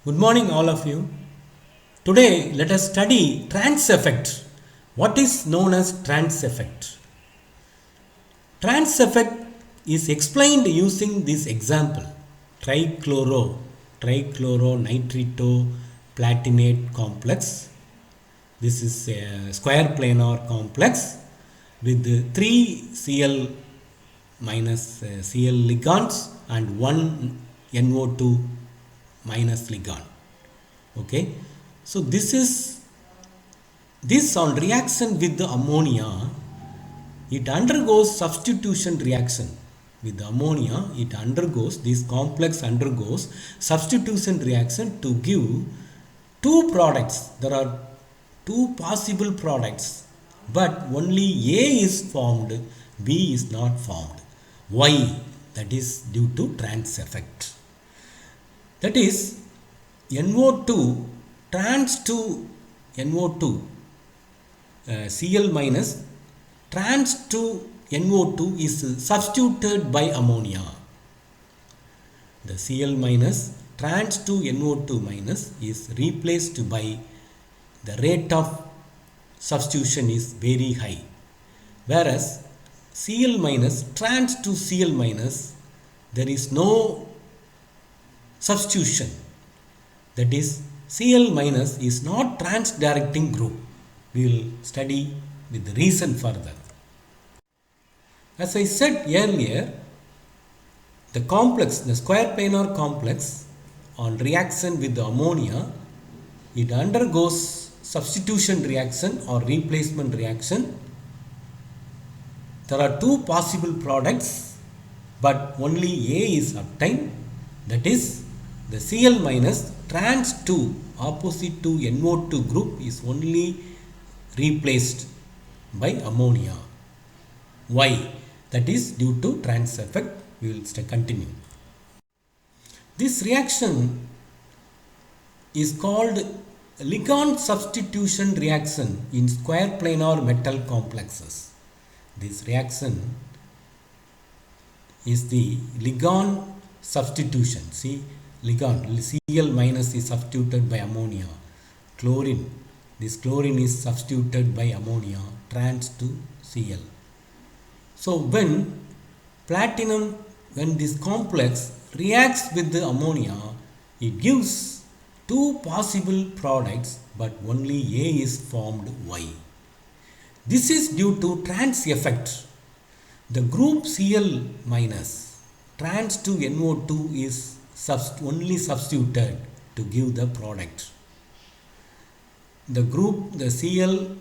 Good morning, all of you. Today, let us study trans effect. What is known as trans effect? Trans effect is explained using this example: trichloronitrito platinate complex. This is a square planar complex with three Cl minus Cl ligands and one NO2 minus ligand. Okay, so this on reaction with the ammonia, it undergoes substitution reaction with the ammonia. It undergoes, this complex undergoes substitution reaction to give two products. There are two possible products, but only A is formed, B is not formed. Why? That is due to trans effect. That is, NO2 trans to NO2, Cl minus trans to NO2 is substituted by ammonia. The Cl minus trans to NO2 minus is replaced by, the rate of substitution is very high, whereas Cl minus trans to Cl minus, there is no substitution. That is, Cl minus is not trans directing group. We will study with the reason further. As I said earlier, the complex, the square planar complex, on reaction with the ammonia, it undergoes substitution reaction or replacement reaction. There are two possible products, but only A is obtained. That is, the Cl minus trans to opposite to NO2 group is only replaced by ammonia. Why? That is due to trans effect. We will continue. This reaction is called ligand substitution reaction in square planar metal complexes. This reaction is the ligand substitution. See, ligand Cl minus is substituted by ammonia. Chlorine, this chlorine is substituted by ammonia trans to Cl. So when this complex reacts with the ammonia, it gives two possible products, but only A is formed. Why? This is due to trans effect. The group Cl minus trans to NO2 is only substituted to give the product. The group, the Cl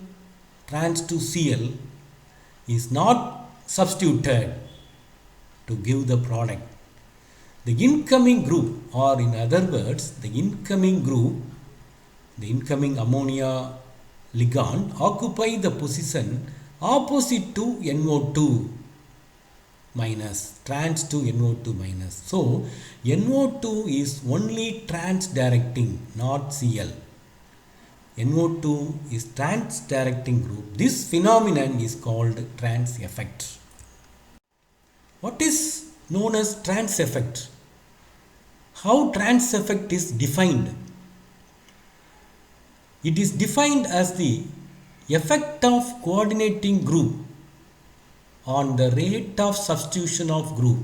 trans to Cl, is not substituted to give the product. The incoming group, or in other words, the incoming group, the incoming ammonia ligand, occupy the position opposite to NO2 minus, trans to NO2 minus. So NO2 is only trans directing, not Cl. NO2 is trans directing group. This phenomenon is called trans effect. What is known as trans effect? How trans effect is defined? It is defined as the effect of coordinating group on the rate of substitution of group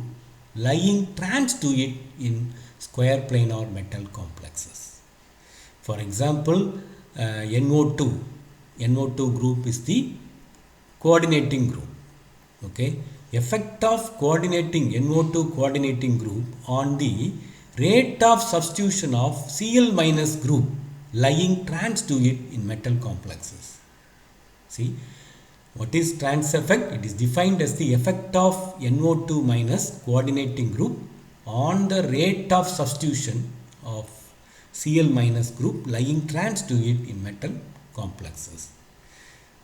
lying trans to it in square planar metal complexes. For example, NO2 group is the coordinating group. Okay, effect of coordinating NO2 coordinating group on the rate of substitution of Cl minus group lying trans to it in metal complexes. See, what is trans effect? It is defined as the effect of NO2 minus coordinating group on the rate of substitution of Cl minus group lying trans to it in metal complexes.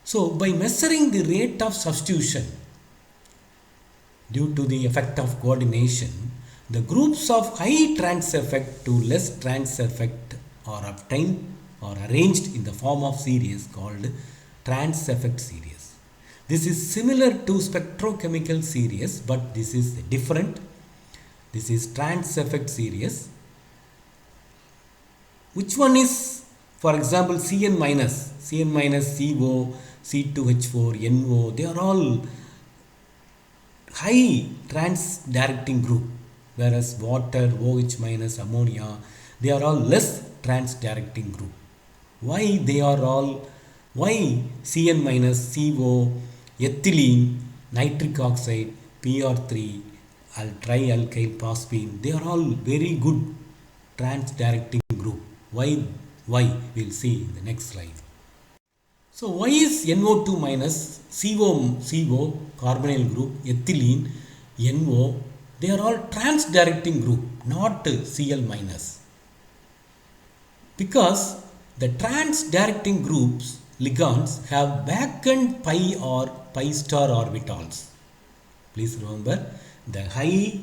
So by measuring the rate of substitution due to the effect of coordination, the groups of high trans effect to less trans effect are obtained or arranged in the form of series called trans effect series. This is similar to spectrochemical series, but this is different. This is trans effect series. Which one is, for example, Cn minus, CO, C2H4, NO, they are all high trans directing group, whereas water, OH minus, ammonia, they are all less trans directing group. Why they are all, why Cn minus, CO, ethylene, nitric oxide, PR3, trialkyl phosphine, they are all very good trans directing group. Why? We'll see in the next slide. So why is NO2 minus, CO carbonyl group, ethylene, NO, they are all trans directing group, not Cl minus. Because the trans directing groups ligands have vacant pi or pi star orbitals. Please remember, the high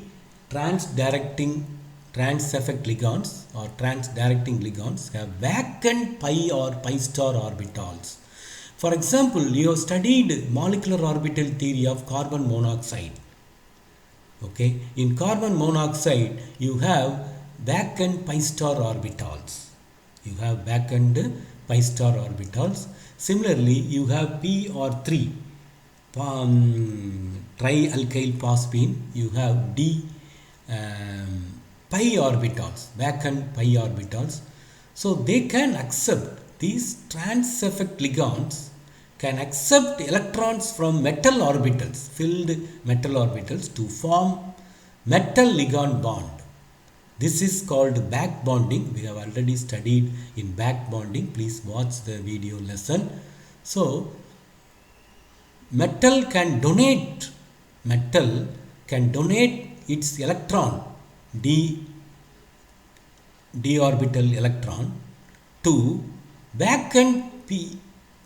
trans effect ligands or trans directing ligands have vacant pi or pi star orbitals. For example, you have studied molecular orbital theory of carbon monoxide. Okay, in carbon monoxide you have vacant pi star orbitals. You have vacant pi star orbitals. Similarly, you have PR3, trialkyl phosphine. You have D pi orbitals, vacant pi orbitals. So they can accept, these trans effect ligands can accept electrons from metal orbitals, filled metal orbitals, to form metal ligand bond. This is called back bonding. We have already studied in back bonding. Please watch the video lesson. So metal can donate its electron, d orbital electron, to vacant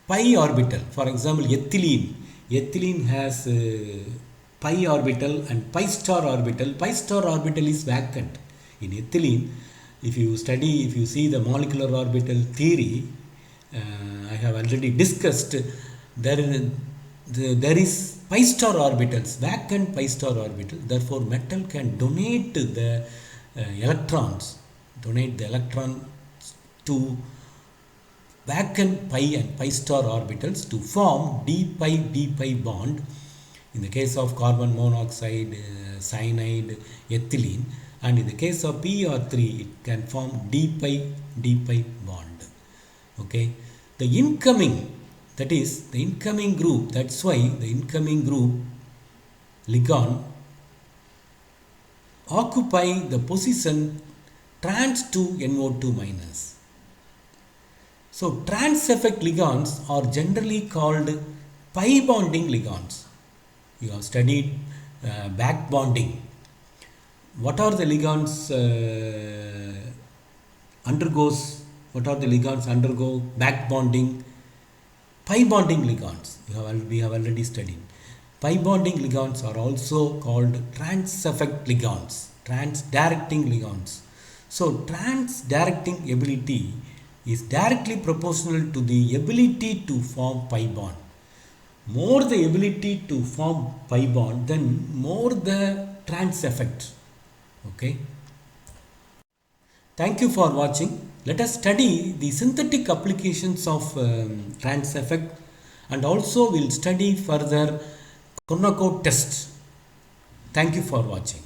pi orbital. For example, ethylene has pi orbital and pi star orbital. Pi star orbital is vacant in ethylene. If you see the molecular orbital theory, I have already discussed, there is pi star orbitals, vacant pi star orbital. Therefore metal can donate the electrons to vacant pi and pi star orbitals to form d pi bond. In the case of carbon monoxide, cyanide, ethylene, and in the case of PR3 it can form d pi bond. Okay, the incoming group, that's why the incoming group ligand occupy the position trans to NO2 minus. So trans effect ligands are generally called pi bonding ligands. You have studied back bonding. What are the ligands undergo back bonding? Pi bonding ligands. We have already studied. Pi bonding ligands are also called trans effect ligands, trans directing ligands. So trans directing ability is directly proportional to the ability to form pi bond. More the ability to form pi bond, then more the trans effect. Okay. Thank you for watching. Let us study the synthetic applications of trans effect, and also we'll study further Korsakoff test. Thank you for watching.